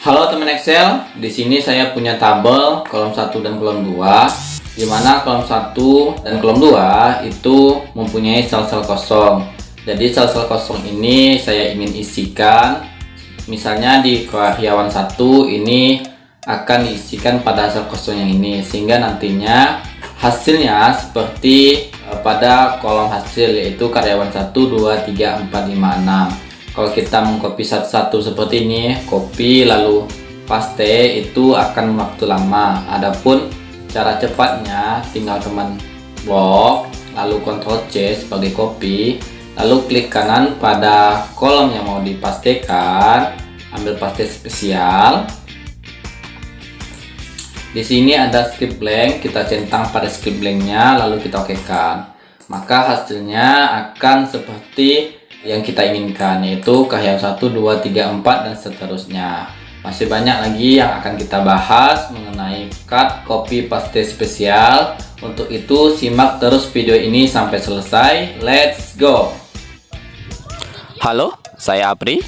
Halo teman Excel, di sini saya punya tabel kolom 1 dan kolom 2, di mana kolom 1 dan kolom 2 itu mempunyai sel-sel kosong. Jadi sel-sel kosong ini saya ingin isikan, misalnya di karyawan 1 ini akan diisikan pada sel kosong yang ini, sehingga nantinya hasilnya seperti pada kolom hasil, yaitu karyawan 1, 2, 3, 4, 5, 6. Kalau kita mengcopy satu-satu seperti ini, copy lalu paste, itu akan waktu lama. Adapun cara cepatnya tinggal teman blok lalu Ctrl C sebagai copy, lalu klik kanan pada kolom yang mau dipastekan, ambil paste spesial. Di sini ada script blank, kita centang pada script blanknya lalu kita okekan. Maka hasilnya akan seperti yang kita inginkan, yaitu karyawan 1, 2, 3, 4 dan seterusnya. Masih banyak lagi yang akan kita bahas mengenai cut, copy, paste spesial. Untuk itu simak terus video ini sampai selesai. Let's go. Halo, saya Apri.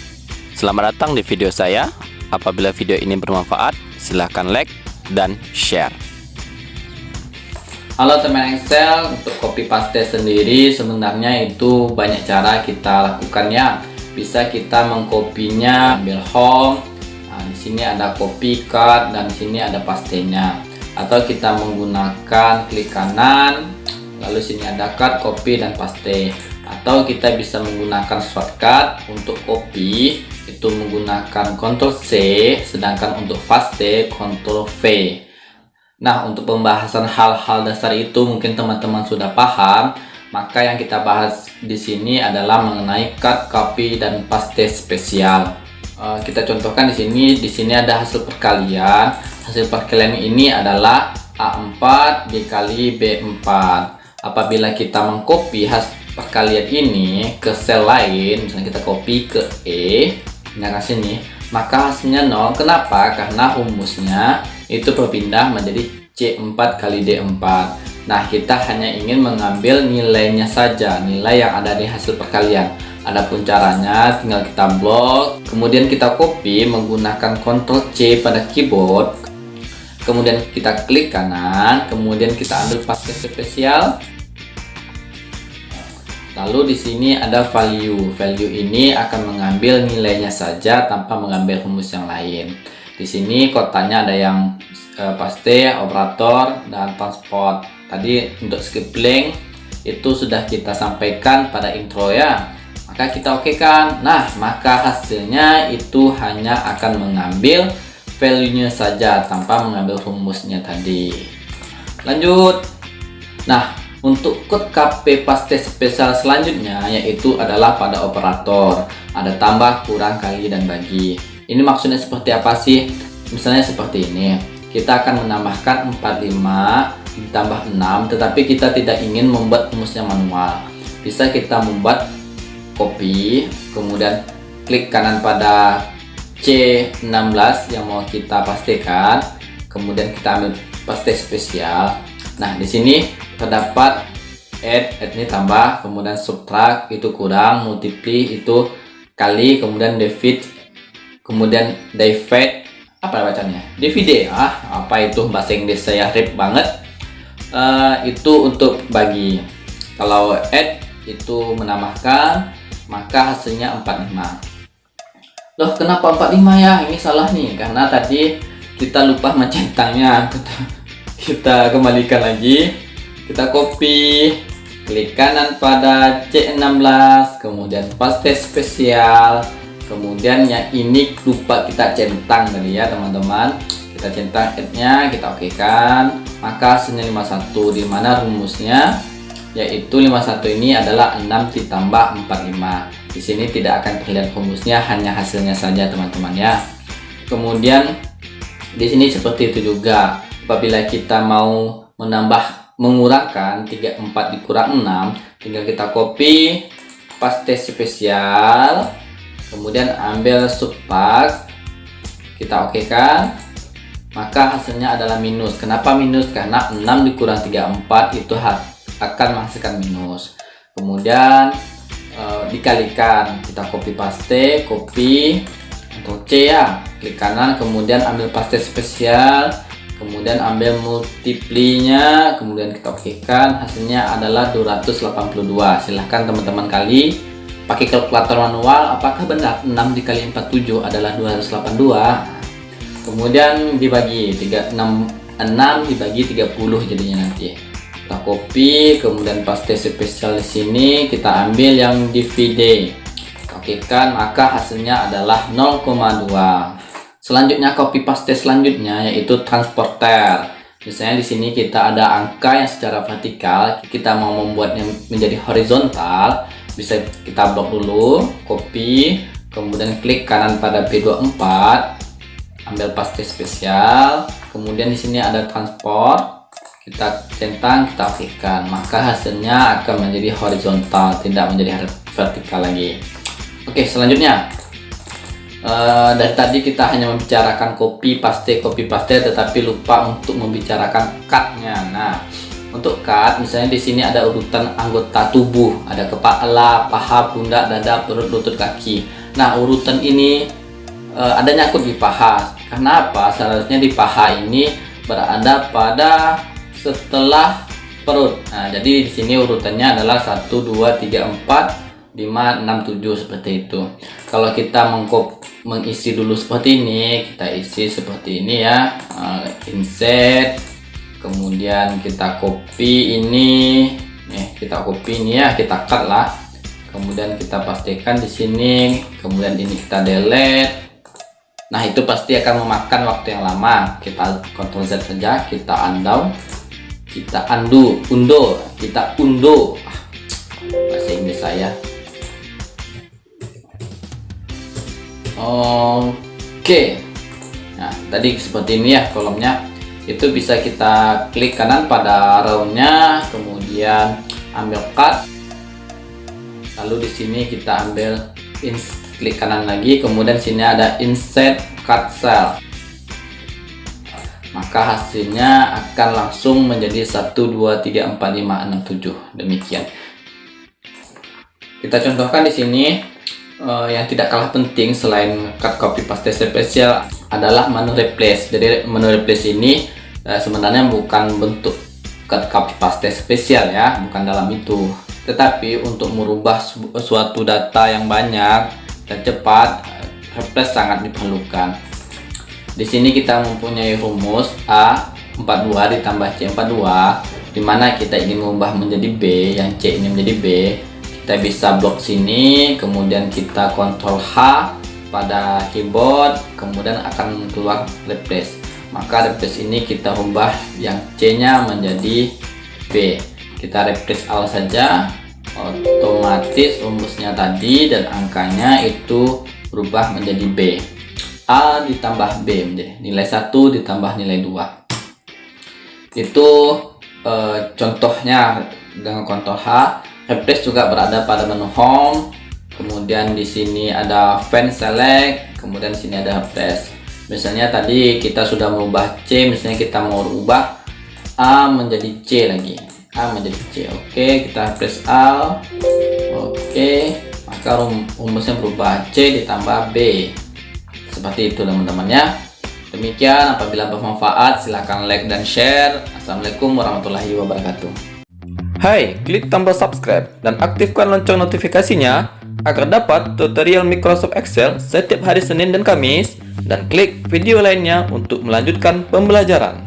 Selamat datang di video saya. Apabila video ini bermanfaat, silahkan like dan share. Halo teman Excel, untuk copy paste sendiri sebenarnya itu banyak cara kita lakukan ya. Bisa kita mengkopinya, ambil home. Nah, di sini ada copy, cut, dan di sini ada pastenya. Atau kita menggunakan klik kanan, lalu sini ada cut, copy, dan paste. Atau kita bisa menggunakan shortcut untuk copy itu menggunakan Ctrl C, sedangkan untuk paste Ctrl V. Nah, untuk pembahasan hal-hal dasar itu mungkin teman-teman sudah paham. Maka yang kita bahas di sini adalah mengenai cut, copy, dan paste spesial. Kita contohkan di sini ada hasil perkalian. Hasil perkalian ini adalah A4 dikali B4. Apabila kita mengcopy hasil perkalian ini ke sel lain, misalnya kita copy ke E, nah sini, maka hasilnya 0. Kenapa? Karena rumusnya itu berpindah menjadi C4 kali D4. Nah, kita hanya ingin mengambil nilainya saja, nilai yang ada di hasil perkalian. Adapun caranya tinggal kita blok, kemudian kita copy menggunakan Ctrl C pada keyboard, kemudian kita klik kanan, kemudian kita ambil paste spesial. Lalu di sini ada value. Value ini akan mengambil nilainya saja tanpa mengambil rumus yang lain. Di sini kotanya ada yang paste, operator, dan transport. Tadi untuk script blank itu sudah kita sampaikan pada intro ya. Maka kita okekan. Nah, maka hasilnya itu hanya akan mengambil value-nya saja tanpa mengambil rumusnya tadi. Lanjut. Nah, untuk code KP paste spesial selanjutnya yaitu adalah pada operator. Ada tambah, kurang, kali, dan bagi. Ini maksudnya seperti apa sih? Misalnya seperti ini. Kita akan menambahkan 45 ditambah 6, tetapi kita tidak ingin membuat rumusnya manual. Bisa kita membuat copy, kemudian klik kanan pada C16 yang mau kita pastikan, kemudian kita ambil paste spesial. Nah, di sini terdapat add ini tambah, kemudian subtract itu kurang, multiply itu kali, kemudian divide apa bacanya? Divide. Apa itu bahasa Inggris saya rip banget. Itu untuk bagi. Kalau add itu menambahkan, maka hasilnya 45. Loh, kenapa 45 ya? Ini salah nih, karena tadi kita lupa mencentangnya. Kita kembalikan lagi. Kita copy, klik kanan pada C16, kemudian paste spesial. Kemudian yang ini lupa kita centang tadi ya teman-teman. Kita centang add-nya, kita okekan. Maka hasilnya 51, di mana rumusnya yaitu 51 ini adalah 6 ditambah 45. Di sini tidak akan terlihat rumusnya, hanya hasilnya saja teman-teman ya. Kemudian di sini seperti itu juga. Apabila kita mau mengurangkan 34 dikurang 6, tinggal kita copy paste spesial, kemudian ambil subtract, kita okekan, maka hasilnya adalah minus. Kenapa minus? Karena 6 dikurang 34 itu akan menghasilkan minus. Kemudian dikalikan, kita copy paste, copy Ctrl C ya, klik kanan, kemudian ambil paste spesial, kemudian ambil multiply-nya, kemudian kita okekan. Hasilnya adalah 282. Silahkan teman-teman kali pakai kalkulator manual apakah benar 6 dikali 47 adalah 282. Kemudian dibagi 6 dibagi 30 jadinya nanti. Kita copy, kemudian paste spesial di sini, kita ambil yang DVD. Okekan, maka hasilnya adalah 0,2. Selanjutnya copy paste selanjutnya yaitu transporter. Misalnya di sini kita ada angka yang secara vertikal, kita mau membuatnya menjadi horizontal, bisa kita blok dulu, copy, kemudian klik kanan pada P24, ambil paste spesial, kemudian di sini ada transport, kita centang, kita okekan, maka hasilnya akan menjadi horizontal, tidak menjadi vertikal lagi. Oke, selanjutnya dari tadi kita hanya membicarakan copy paste, tetapi lupa untuk membicarakan cut-nya. Nah, untuk cut, misalnya di sini ada urutan anggota tubuh, ada kepala, paha, pundak, dada, perut, lutut, kaki. Nah, urutan ini ada nyangkut di paha. Karena apa? Seharusnya di paha ini berada pada setelah perut. Nah, jadi di sini urutannya adalah 1, 2, 3, 4, 5, 6, 7 seperti itu. Kalau kita mengisi dulu seperti ini, kita isi seperti ini ya, insert, kemudian kita copy ini, kita copy ini ya, kita cut lah, kemudian kita pastikan di sini, kemudian ini kita delete. Nah, itu pasti akan memakan waktu yang lama. Kita Ctrl Z saja, kita undo, kita undo. Bahasa Inggris saya. Oke. Nah, tadi seperti ini ya kolomnya. Itu bisa kita klik kanan pada row-nya, kemudian ambil cut. Lalu di sini kita ambil klik kanan lagi, kemudian sini ada insert cut cell. Maka hasilnya akan langsung menjadi 1, 2, 3, 4, 5, 6, 7. Demikian. Kita contohkan di sini. Yang tidak kalah penting selain cut, copy, paste spesial adalah menu replace. Jadi menu replace ini sebenarnya bukan bentuk cut, copy, paste spesial ya, bukan dalam itu. Tetapi untuk merubah suatu data yang banyak dan cepat, replace sangat diperlukan. Di sini kita mempunyai rumus A42 ditambah C42, di mana kita ingin mengubah menjadi B, yang C ini menjadi B. Kita bisa blok sini, kemudian kita Ctrl H pada keyboard, kemudian akan keluar replace. Maka replace ini kita ubah yang C nya menjadi B. Kita replace all saja, otomatis rumusnya tadi dan angkanya itu berubah menjadi B. A ditambah B menjadi nilai 1 ditambah nilai 2. Itu contohnya dengan Ctrl H. Replace juga berada pada menu home, kemudian di sini ada fan select, kemudian di sini ada replace. Misalnya tadi kita sudah merubah C, misalnya kita mau ubah A menjadi C lagi, A menjadi C. Oke, kita replace all. Oke, maka rumusnya berubah C ditambah B. Seperti itu teman-teman ya. Demikian, apabila bermanfaat silahkan like dan share. Assalamualaikum warahmatullahi wabarakatuh. Hai, klik tombol subscribe dan aktifkan lonceng notifikasinya agar dapat tutorial Microsoft Excel setiap hari Senin dan Kamis, dan klik video lainnya untuk melanjutkan pembelajaran.